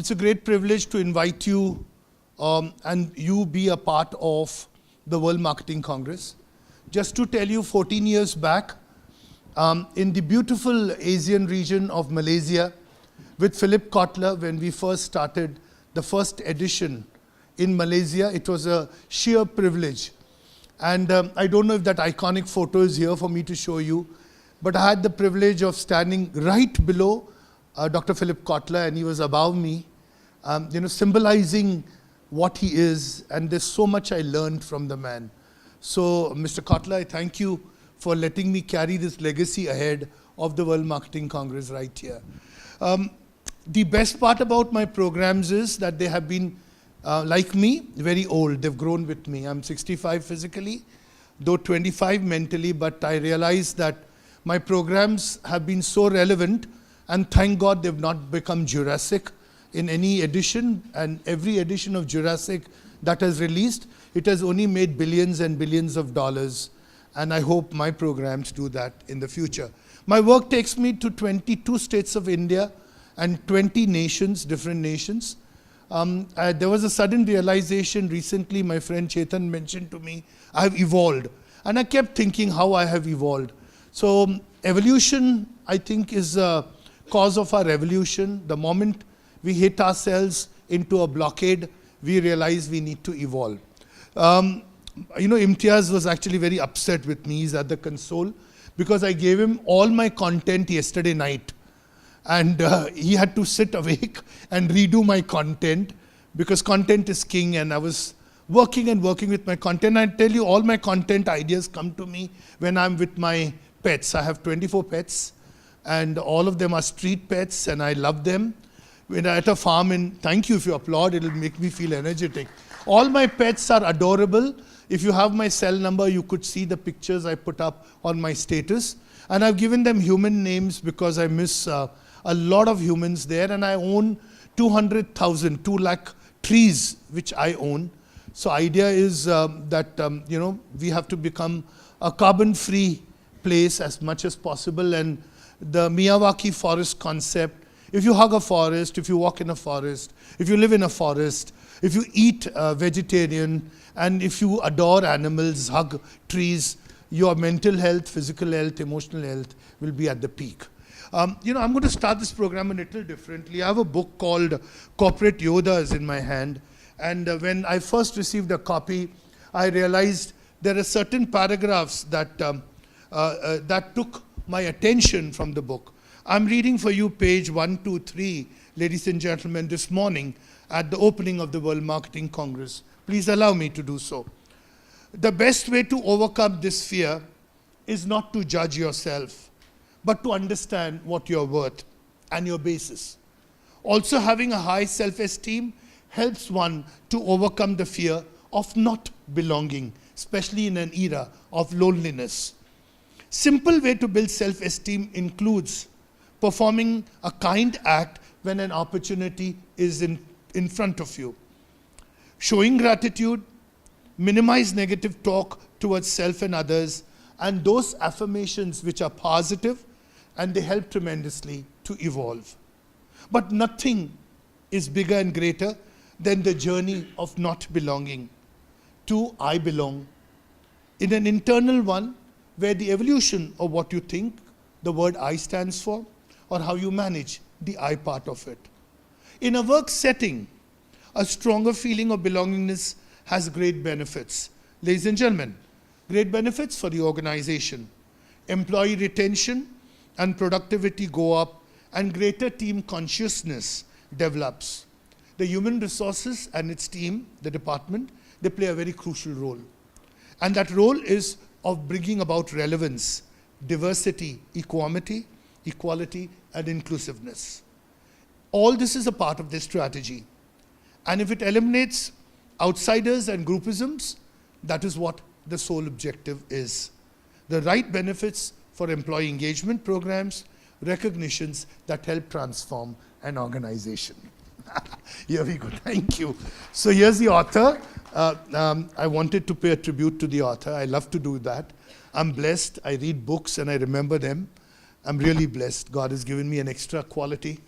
It's a great privilege to invite you and you be a part of the World Marketing Congress. Just to tell you, 14 years back, in the beautiful Asian region of Malaysia, with Philip Kotler, when we first started the first edition in Malaysia, it was a sheer privilege. And I don't know if that iconic photo is here for me to show you, but I had the privilege of standing right below Dr. Philip Kotler, and he was above me, symbolizing what he is, and there's so much I learned from the man. So, Mr. Kotler, I thank you for letting me carry this legacy ahead of the World Marketing Congress right here. The best part about my programs is that they have been, like me, very old. They've grown with me. I'm 65 physically, though 25 mentally, but I realize that my programs have been so relevant, and thank God they've not become Jurassic in any edition, and every edition of Jurassic that has released, it has only made billions and billions of dollars, and I hope my programs do that in the future. My work takes me to 22 states of India and 20 nations, different nations. There was a sudden realization recently, my friend Chetan mentioned to me, I have evolved. And I kept thinking how I have evolved. So evolution, I think, is a cause of our revolution. The moment we hit ourselves into a blockade, we realize we need to evolve. Imtiaz was actually very upset with me. He's at the console because I gave him all my content yesterday night. And he had to sit awake and redo my content because content is king, and I was working with my content. I tell you, all my content ideas come to me when I'm with my pets. I have 24 pets, and all of them are street pets, and I love them. When I'm at a farm, and thank you if you applaud, it'll make me feel energetic. All my pets are adorable. If you have my cell number, you could see the pictures I put up on my status. And I've given them human names because I miss a lot of humans there, and I own 200,000, 2 lakh trees which I own. So idea is that we have to become a carbon-free place as much as possible, and the Miyawaki forest concept. If you hug a forest, if you walk in a forest, if you live in a forest, if you eat vegetarian, and if you adore animals, hug trees, your mental health, physical health, emotional health will be at the peak. I'm going to start this program a little differently. I have a book called Corporate Yodas in my hand. And when I first received a copy, I realized there are certain paragraphs that, that took my attention from the book. I'm reading for you page 123, ladies and gentlemen, this morning at the opening of the World Marketing Congress. Please allow me to do so. The best way to overcome this fear is not to judge yourself, but to understand what you're worth and your basis. Also, having a high self-esteem helps one to overcome the fear of not belonging, especially in an era of loneliness. Simple way to build self-esteem includes performing a kind act when an opportunity is in front of you. Showing gratitude, minimize negative talk towards self and others, and those affirmations which are positive, and they help tremendously to evolve. But nothing is bigger and greater than the journey of not belonging to I belong, in an internal one where the evolution of what you think the word I stands for, or how you manage the I part of it. In a work setting, a stronger feeling of belongingness has great benefits. Ladies and gentlemen, great benefits for the organization. Employee retention and productivity go up, and greater team consciousness develops. The human resources and its team, the department, they play a very crucial role. And that role is of bringing about relevance, diversity, equality, and inclusiveness. All this is a part of this strategy. And if it eliminates outsiders and groupisms, that is what the sole objective is. The right benefits for employee engagement programs, recognitions that help transform an organization. Here we go, thank you. So here's the author. I wanted to pay a tribute to the author. I love to do that. I'm blessed. I read books and I remember them. I'm really blessed. God has given me an extra quality.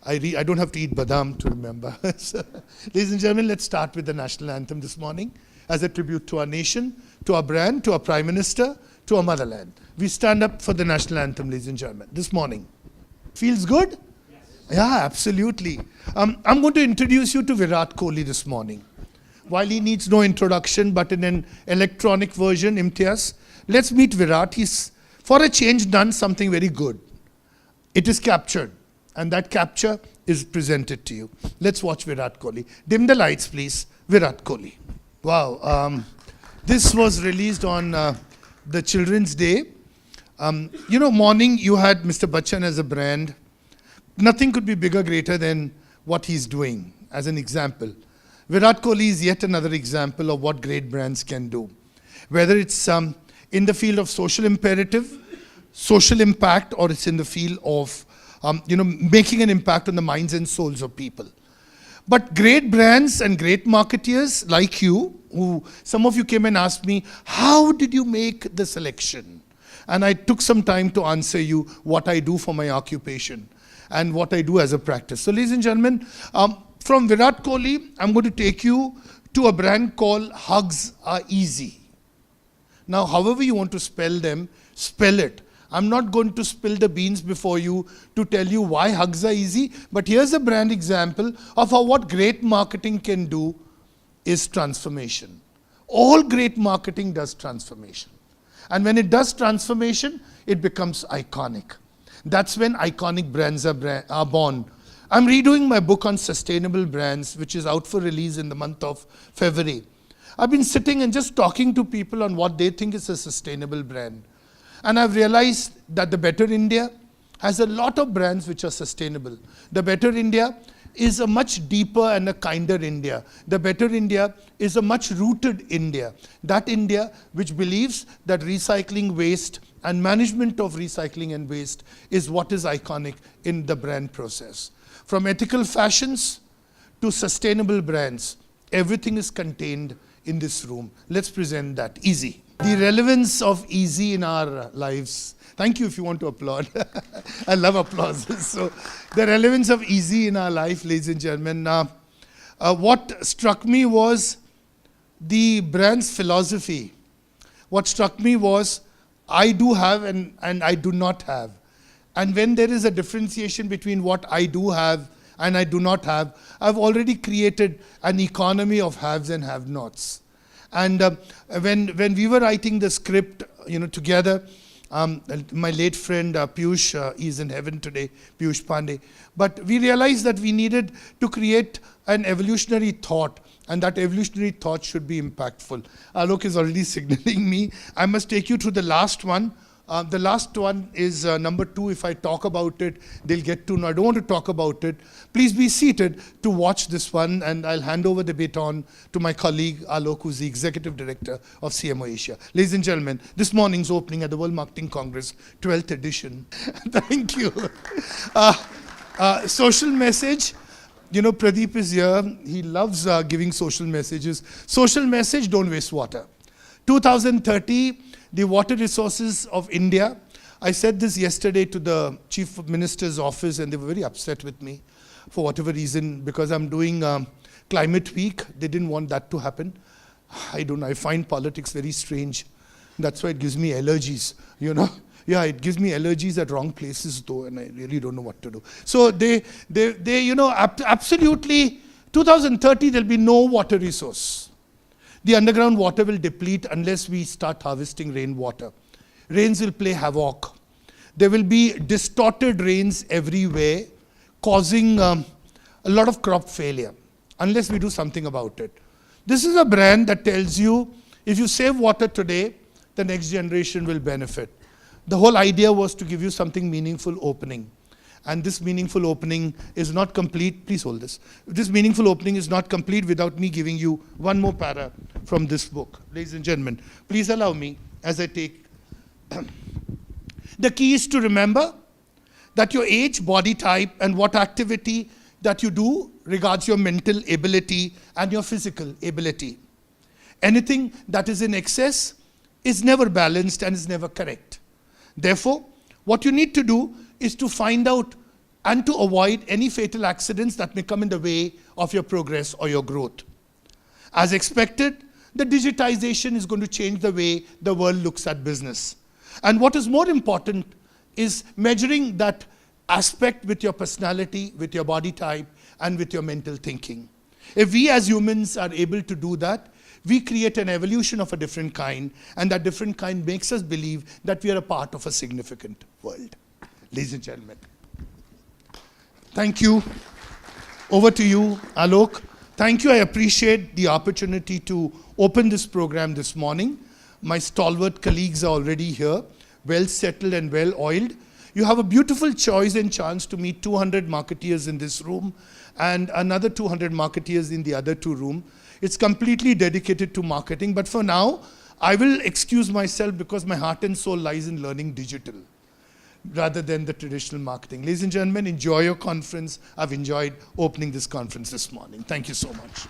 I don't have to eat badam to remember. So, ladies and gentlemen, let's start with the national anthem this morning as a tribute to our nation, to our brand, to our Prime Minister, to our motherland. We stand up for the national anthem, ladies and gentlemen, this morning. Feels good? Yes. Yeah, absolutely. I'm going to introduce you to Virat Kohli this morning. While he needs no introduction, but in an electronic version, Imtiaz, let's meet Virat. He's, for a change, done something very good. It is captured, and that capture is presented to you. Let's watch Virat Kohli. Dim the lights, please. Virat Kohli. Wow. This was released on the Children's Day. Morning you had Mr. Bachchan as a brand. Nothing could be bigger, greater than what he's doing as an example. Virat Kohli is yet another example of what great brands can do. Whether it's in the field of social imperative, social impact, or it's in the field of making an impact on the minds and souls of people. But great brands and great marketeers like you, who some of you came and asked me, how did you make the selection? And I took some time to answer you what I do for my occupation and what I do as a practice. So ladies and gentlemen, from Virat Kohli, I'm going to take you to a brand called Hugs Are Easy. Now, however you want to spell them, spell it. I'm not going to spill the beans before you to tell you why Hugs Are Easy, but here's a brand example of how what great marketing can do is transformation. All great marketing does transformation. And when it does transformation, it becomes iconic. That's when iconic brands are born. I'm redoing my book on sustainable brands, which is out for release in the month of February. I've been sitting and just talking to people on what they think is a sustainable brand. And I've realized that the Better India has a lot of brands which are sustainable. The Better India is a much deeper and a kinder India. The Better India is a much rooted India. That India which believes that recycling waste and management of recycling and waste is what is iconic in the brand process. From ethical fashions to sustainable brands, everything is contained in this room. Let's present that. Easy. The relevance of easy in our lives. Thank you if you want to applaud. I love applauses. So, the relevance of easy in our life, ladies and gentlemen. What struck me was the brand's philosophy. What struck me was I do have and I do not have. And when there is a differentiation between what I do have and I do not have, I've already created an economy of haves and have-nots. And when we were writing the script, together, my late friend Piyush, he's in heaven today, Piyush Pandey. But we realized that we needed to create an evolutionary thought, and that evolutionary thought should be impactful. Alok is already signaling me. I must take you to the last one. The last one is number 2. If I talk about it, they'll get to know. I don't want to talk about it. Please be seated to watch this one, and I'll hand over the baton to my colleague Alok, who's the Executive Director of CMO Asia. Ladies and gentlemen, this morning's opening at the World Marketing Congress, 12th edition. Thank you. Social message. Pradeep is here. He loves giving social messages. Social message, don't waste water. 2030, the water resources of India. I said this yesterday to the Chief Minister's office, and they were very upset with me for whatever reason, because I'm doing Climate Week. They didn't want that to happen. I don't know. I find politics very strange. That's why it gives me allergies, Yeah, it gives me allergies at wrong places, though, and I really don't know what to do. So they absolutely, 2030, there'll be no water resource. The underground water will deplete unless we start harvesting rainwater. Rains will play havoc. There will be distorted rains everywhere, causing a lot of crop failure, unless we do something about it. This is a brand that tells you, if you save water today, the next generation will benefit. The whole idea was to give you something meaningful opening. And this meaningful opening is not complete. Please hold this. This meaningful opening is not complete without me giving you one more para from this book. Ladies and gentlemen, please allow me as I take. The key is to remember that your age, body type, and what activity that you do regards your mental ability and your physical ability. Anything that is in excess is never balanced and is never correct. Therefore, what you need to do is to find out and to avoid any fatal accidents that may come in the way of your progress or your growth. As expected, the digitization is going to change the way the world looks at business. And what is more important is measuring that aspect with your personality, with your body type, and with your mental thinking. If we as humans are able to do that, we create an evolution of a different kind, and that different kind makes us believe that we are a part of a significant world. Ladies and gentlemen, thank you. Over to you, Alok. Thank you. I appreciate the opportunity to open this program this morning. My stalwart colleagues are already here, well settled and well oiled. You have a beautiful choice and chance to meet 200 marketeers in this room and another 200 marketeers in the other two rooms. It's completely dedicated to marketing, but for now, I will excuse myself because my heart and soul lies in learning digital rather than the traditional marketing. Ladies and gentlemen, enjoy your conference. I've enjoyed opening this conference this morning. Thank you so much.